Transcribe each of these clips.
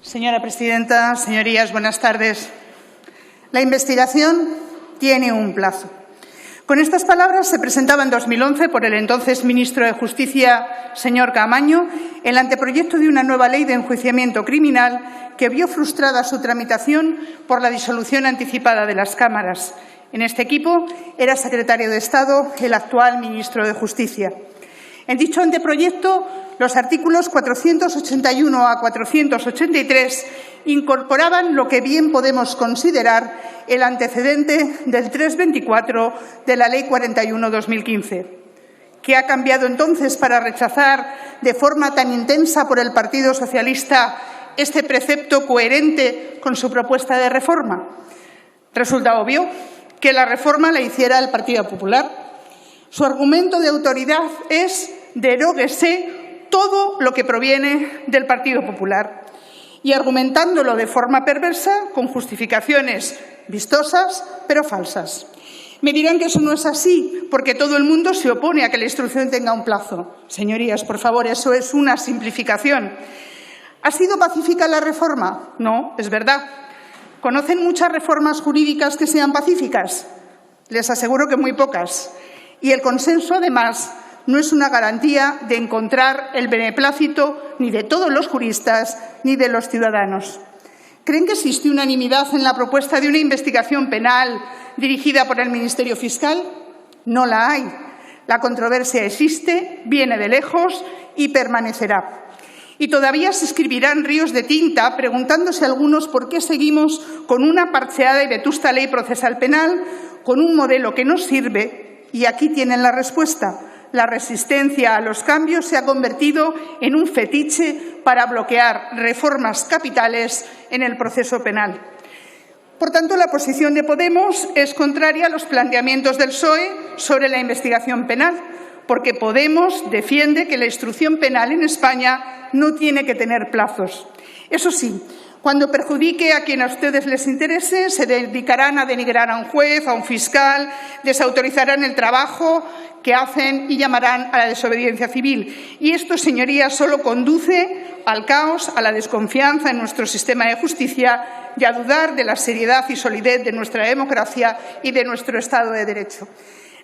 Señora presidenta, señorías, buenas tardes. La investigación tiene un plazo. Con estas palabras se presentaba en 2011 por el entonces ministro de Justicia, señor Caamaño, el anteproyecto de una nueva ley de enjuiciamiento criminal que vio frustrada su tramitación por la disolución anticipada de las cámaras. En este equipo era secretario de Estado el actual ministro de Justicia. En dicho anteproyecto, los artículos 481 a 483 incorporaban lo que bien podemos considerar el antecedente del 324 de la Ley 41/2015. ¿Qué ha cambiado entonces para rechazar de forma tan intensa por el Partido Socialista este precepto coherente con su propuesta de reforma? Resulta obvio que la reforma la hiciera el Partido Popular. Su argumento de autoridad es deróguese todo lo que proviene del Partido Popular, y argumentándolo de forma perversa con justificaciones vistosas pero falsas. Me dirán que eso no es así, porque todo el mundo se opone a que la instrucción tenga un plazo. Señorías, por favor, eso es una simplificación. ¿Ha sido pacífica la reforma? No, es verdad. ¿Conocen muchas reformas jurídicas que sean pacíficas? Les aseguro que muy pocas. Y el consenso, además, no es una garantía de encontrar el beneplácito ni de todos los juristas ni de los ciudadanos. ¿Creen que existe unanimidad en la propuesta de una investigación penal dirigida por el Ministerio Fiscal? No la hay. La controversia existe, viene de lejos y permanecerá. Y todavía se escribirán ríos de tinta preguntándose algunos por qué seguimos con una parcheada y vetusta ley procesal penal, con un modelo que nos sirve, y aquí tienen la respuesta. La resistencia a los cambios se ha convertido en un fetiche para bloquear reformas capitales en el proceso penal. Por tanto, la posición de Podemos es contraria a los planteamientos del PSOE sobre la investigación penal, porque Podemos defiende que la instrucción penal en España no tiene que tener plazos. Eso sí, cuando perjudique a quien a ustedes les interese, se dedicarán a denigrar a un juez, a un fiscal, desautorizarán el trabajo que hacen y llamarán a la desobediencia civil. Y esto, señorías, solo conduce al caos, a la desconfianza en nuestro sistema de justicia y a dudar de la seriedad y solidez de nuestra democracia y de nuestro Estado de Derecho.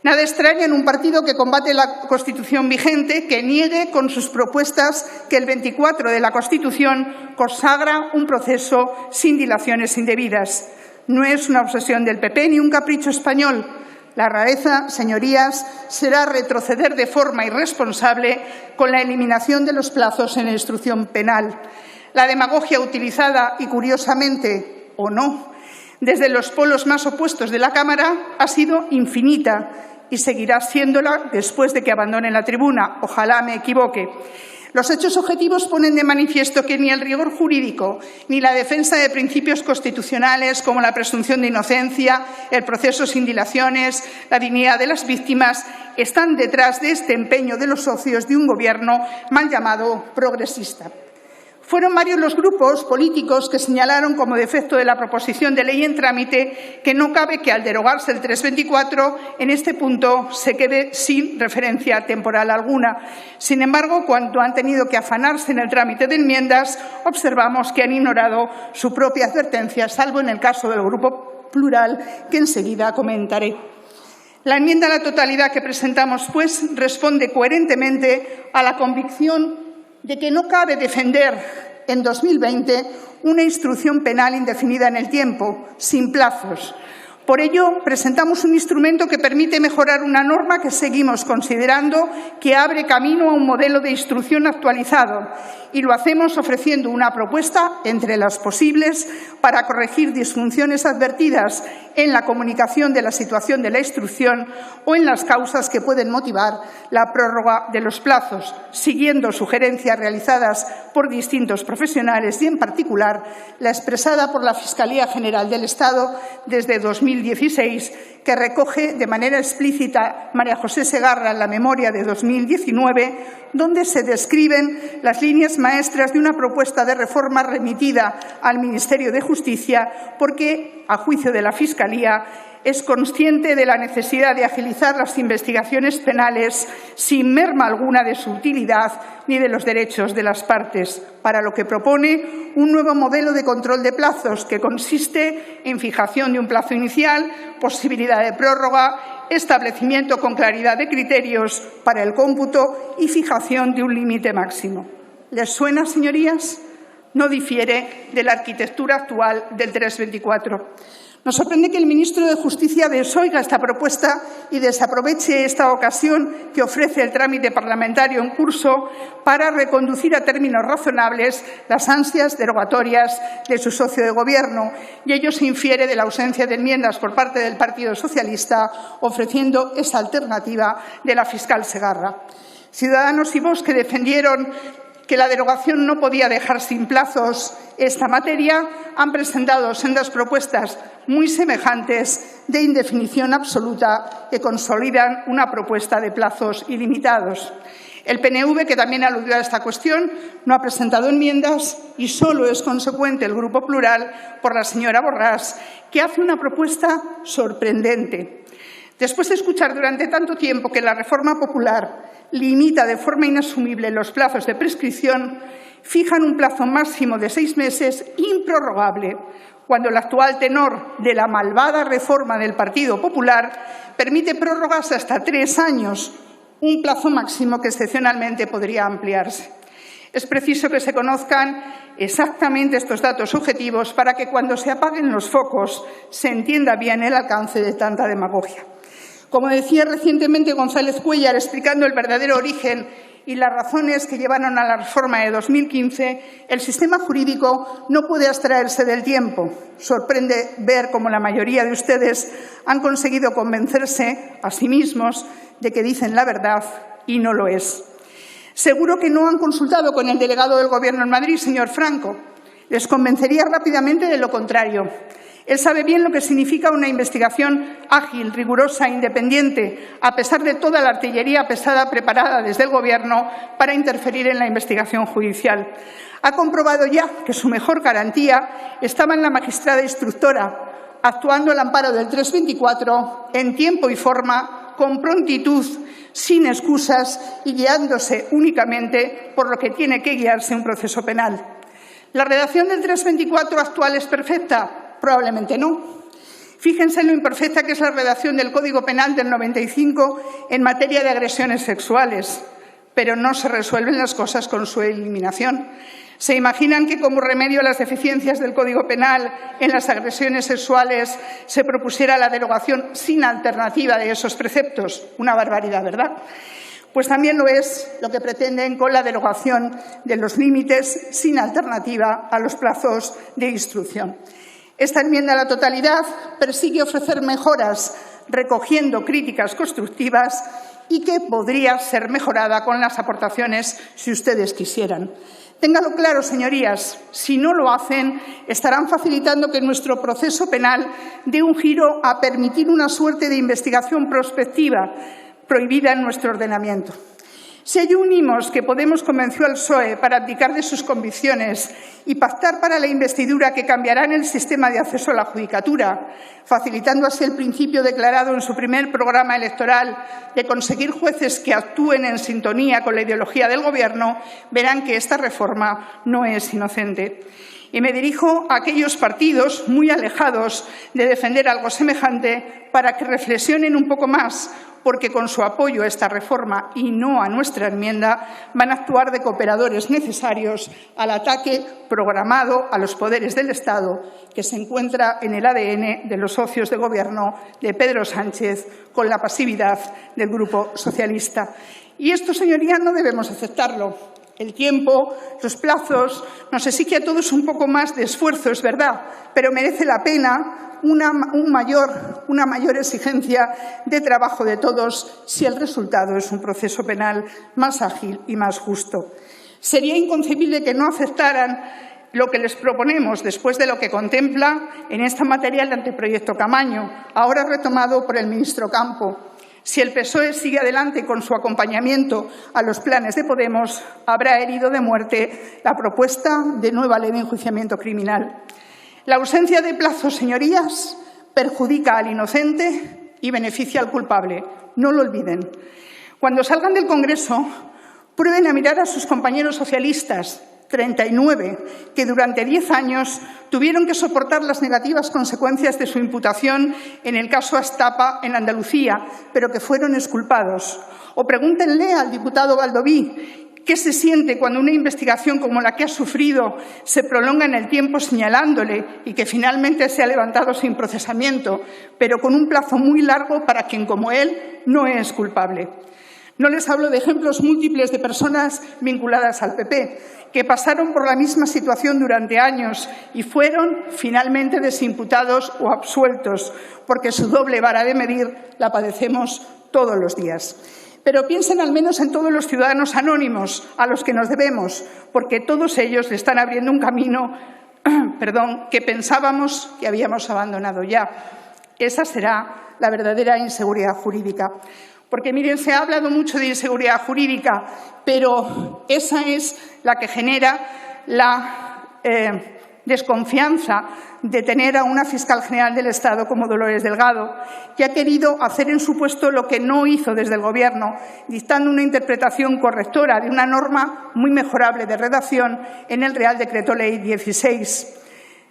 Nada extraña en un partido que combate la Constitución vigente, que niegue con sus propuestas que el 24 de la Constitución consagra un proceso sin dilaciones indebidas. No es una obsesión del PP ni un capricho español. La rareza, señorías, será retroceder de forma irresponsable con la eliminación de los plazos en la instrucción penal. La demagogia utilizada, y curiosamente, o no, desde los polos más opuestos de la Cámara ha sido infinita y seguirá siéndola después de que abandone la tribuna. Ojalá me equivoque. Los hechos objetivos ponen de manifiesto que ni el rigor jurídico ni la defensa de principios constitucionales como la presunción de inocencia, el proceso sin dilaciones, la dignidad de las víctimas están detrás de este empeño de los socios de un Gobierno mal llamado progresista. Fueron varios los grupos políticos que señalaron como defecto de la proposición de ley en trámite que no cabe que, al derogarse el 324, en este punto se quede sin referencia temporal alguna. Sin embargo, cuando han tenido que afanarse en el trámite de enmiendas, observamos que han ignorado su propia advertencia, salvo en el caso del Grupo Plural, que enseguida comentaré. La enmienda a la totalidad que presentamos, pues, responde coherentemente a la convicción de que no cabe defender en 2020 una instrucción penal indefinida en el tiempo, sin plazos. Por ello, presentamos un instrumento que permite mejorar una norma que seguimos considerando que abre camino a un modelo de instrucción actualizado, y lo hacemos ofreciendo una propuesta entre las posibles para corregir disfunciones advertidas en la comunicación de la situación de la instrucción o en las causas que pueden motivar la prórroga de los plazos, siguiendo sugerencias realizadas por distintos profesionales y, en particular, la expresada por la Fiscalía General del Estado desde 2016, que recoge de manera explícita María José Segarra en la memoria de 2019, donde se describen las líneas maestras de una propuesta de reforma remitida al Ministerio de Justicia porque, a juicio de la Fiscalía, es consciente de la necesidad de agilizar las investigaciones penales sin merma alguna de su utilidad ni de los derechos de las partes, para lo que propone un nuevo modelo de control de plazos que consiste en fijación de un plazo inicial, posibilidad de prórroga, establecimiento con claridad de criterios para el cómputo y fijación de un límite máximo. ¿Les suena, señorías? No difiere de la arquitectura actual del 324. Nos sorprende que el ministro de Justicia desoiga esta propuesta y desaproveche esta ocasión que ofrece el trámite parlamentario en curso para reconducir a términos razonables las ansias derogatorias de su socio de Gobierno, y ello se infiere de la ausencia de enmiendas por parte del Partido Socialista, ofreciendo esa alternativa de la fiscal Segarra. Ciudadanos y Vox, que defendieron que la derogación no podía dejar sin plazos esta materia, han presentado sendas propuestas muy semejantes de indefinición absoluta que consolidan una propuesta de plazos ilimitados. El PNV, que también aludió a esta cuestión, no ha presentado enmiendas y solo es consecuente el Grupo Plural por la señora Borràs, que hace una propuesta sorprendente. Después de escuchar durante tanto tiempo que la reforma popular limita de forma inasumible los plazos de prescripción, fijan un plazo máximo de 6 meses improrrogable, cuando el actual tenor de la malvada reforma del Partido Popular permite prórrogas hasta 3 años, un plazo máximo que excepcionalmente podría ampliarse. Es preciso que se conozcan exactamente estos datos objetivos para que cuando se apaguen los focos se entienda bien el alcance de tanta demagogia. Como decía recientemente González Cuéllar, explicando el verdadero origen y las razones que llevaron a la reforma de 2015, el sistema jurídico no puede abstraerse del tiempo. Sorprende ver cómo la mayoría de ustedes han conseguido convencerse a sí mismos de que dicen la verdad y no lo es. Seguro que no han consultado con el delegado del Gobierno en Madrid, señor Franco. Les convencería rápidamente de lo contrario. Él sabe bien lo que significa una investigación ágil, rigurosa e independiente, a pesar de toda la artillería pesada preparada desde el Gobierno para interferir en la investigación judicial. Ha comprobado ya que su mejor garantía estaba en la magistrada instructora, actuando al amparo del 324 en tiempo y forma, con prontitud, sin excusas y guiándose únicamente por lo que tiene que guiarse un proceso penal. ¿La redacción del 324 actual es perfecta? Probablemente no. Fíjense en lo imperfecta que es la redacción del Código Penal del 95 en materia de agresiones sexuales, pero no se resuelven las cosas con su eliminación. ¿Se imaginan que como remedio a las deficiencias del Código Penal en las agresiones sexuales se propusiera la derogación sin alternativa de esos preceptos? Una barbaridad, ¿verdad? Pues también lo es lo que pretenden con la derogación de los límites sin alternativa a los plazos de instrucción. Esta enmienda a la totalidad persigue ofrecer mejoras recogiendo críticas constructivas y que podría ser mejorada con las aportaciones si ustedes quisieran. Ténganlo claro, señorías, si no lo hacen, estarán facilitando que nuestro proceso penal dé un giro a permitir una suerte de investigación prospectiva prohibida en nuestro ordenamiento. Si a ello unimos que Podemos convenció al PSOE para abdicar de sus convicciones y pactar para la investidura que cambiarán el sistema de acceso a la judicatura, facilitando así el principio declarado en su primer programa electoral de conseguir jueces que actúen en sintonía con la ideología del Gobierno, verán que esta reforma no es inocente. Y me dirijo a aquellos partidos muy alejados de defender algo semejante para que reflexionen un poco más, porque con su apoyo a esta reforma y no a nuestra enmienda van a actuar de cooperadores necesarios al ataque programado a los poderes del Estado que se encuentra en el ADN de los socios de Gobierno de Pedro Sánchez con la pasividad del Grupo Socialista. Y esto, señorías, no debemos aceptarlo. El tiempo, los plazos, nos exige a todos un poco más de esfuerzo, es verdad, pero merece la pena una mayor exigencia de trabajo de todos si el resultado es un proceso penal más ágil y más justo. Sería inconcebible que no aceptaran lo que les proponemos después de lo que contempla en esta materia el anteproyecto Caamaño, ahora retomado por el ministro Campo. Si el PSOE sigue adelante con su acompañamiento a los planes de Podemos, habrá herido de muerte la propuesta de nueva ley de enjuiciamiento criminal. La ausencia de plazos, señorías, perjudica al inocente y beneficia al culpable. No lo olviden. Cuando salgan del Congreso, prueben a mirar a sus compañeros socialistas, 39, que durante 10 años tuvieron que soportar las negativas consecuencias de su imputación en el caso Astapa en Andalucía, pero que fueron exculpados. O pregúntenle al diputado Baldoví qué se siente cuando una investigación como la que ha sufrido se prolonga en el tiempo señalándole y que finalmente se ha levantado sin procesamiento, pero con un plazo muy largo para quien, como él, no es culpable. No les hablo de ejemplos múltiples de personas vinculadas al PP, que pasaron por la misma situación durante años y fueron finalmente desimputados o absueltos, porque su doble vara de medir la padecemos todos los días. Pero piensen al menos en todos los ciudadanos anónimos a los que nos debemos, porque todos ellos le están abriendo un camino que pensábamos que habíamos abandonado ya. Esa será la verdadera inseguridad jurídica. Porque, miren, se ha hablado mucho de inseguridad jurídica, pero esa es la que genera la desconfianza de tener a una fiscal general del Estado como Dolores Delgado, que ha querido hacer en su puesto lo que no hizo desde el Gobierno, dictando una interpretación correctora de una norma muy mejorable de redacción en el Real Decreto Ley 16.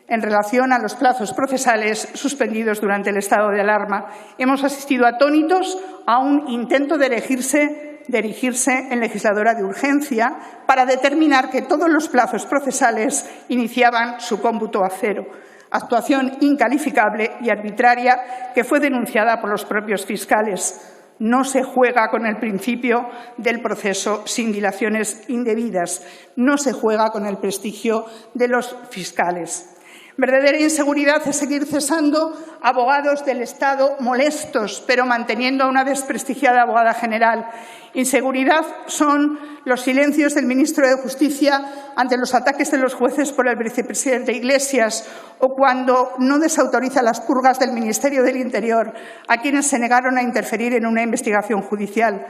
En relación a los plazos procesales suspendidos durante el estado de alarma. Hemos asistido atónitos a un intento de erigirse en legisladora de urgencia para determinar que todos los plazos procesales iniciaban su cómputo a cero. Actuación incalificable y arbitraria que fue denunciada por los propios fiscales. No se juega con el principio del proceso sin dilaciones indebidas. No se juega con el prestigio de los fiscales. Verdadera inseguridad es seguir cesando abogados del Estado molestos, pero manteniendo a una desprestigiada abogada general. Inseguridad son los silencios del ministro de Justicia ante los ataques de los jueces por el vicepresidente Iglesias o cuando no desautoriza las purgas del Ministerio del Interior a quienes se negaron a interferir en una investigación judicial.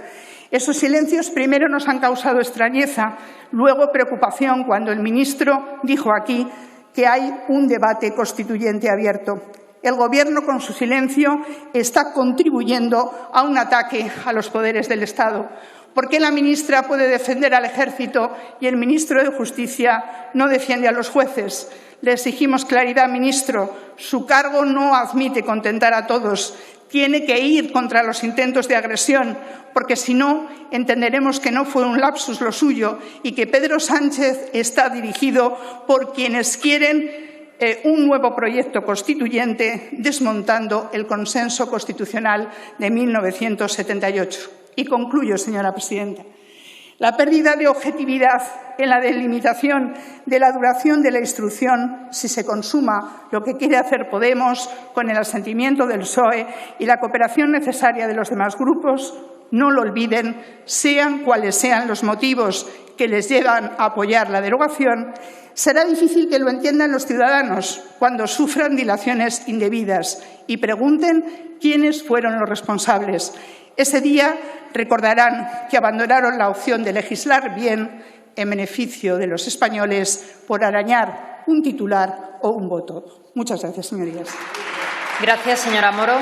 Esos silencios primero nos han causado extrañeza, luego preocupación cuando el ministro dijo aquí que hay un debate constituyente abierto. El Gobierno, con su silencio, está contribuyendo a un ataque a los poderes del Estado. ¿Por qué la ministra puede defender al Ejército y el ministro de Justicia no defiende a los jueces? Le exigimos claridad, ministro. Su cargo no admite contentar a todos. Tiene que ir contra los intentos de agresión, porque si no, entenderemos que no fue un lapsus lo suyo y que Pedro Sánchez está dirigido por quienes quieren un nuevo proyecto constituyente desmontando el consenso constitucional de 1978. Y concluyo, señora presidenta. La pérdida de objetividad en la delimitación de la duración de la instrucción, si se consuma lo que quiere hacer Podemos con el asentimiento del PSOE y la cooperación necesaria de los demás grupos, no lo olviden, sean cuales sean los motivos que les llevan a apoyar la derogación, será difícil que lo entiendan los ciudadanos cuando sufran dilaciones indebidas y pregunten quiénes fueron los responsables. Ese día recordarán que abandonaron la opción de legislar bien en beneficio de los españoles por arañar un titular o un voto. Muchas gracias, señorías. Gracias, señora Moro.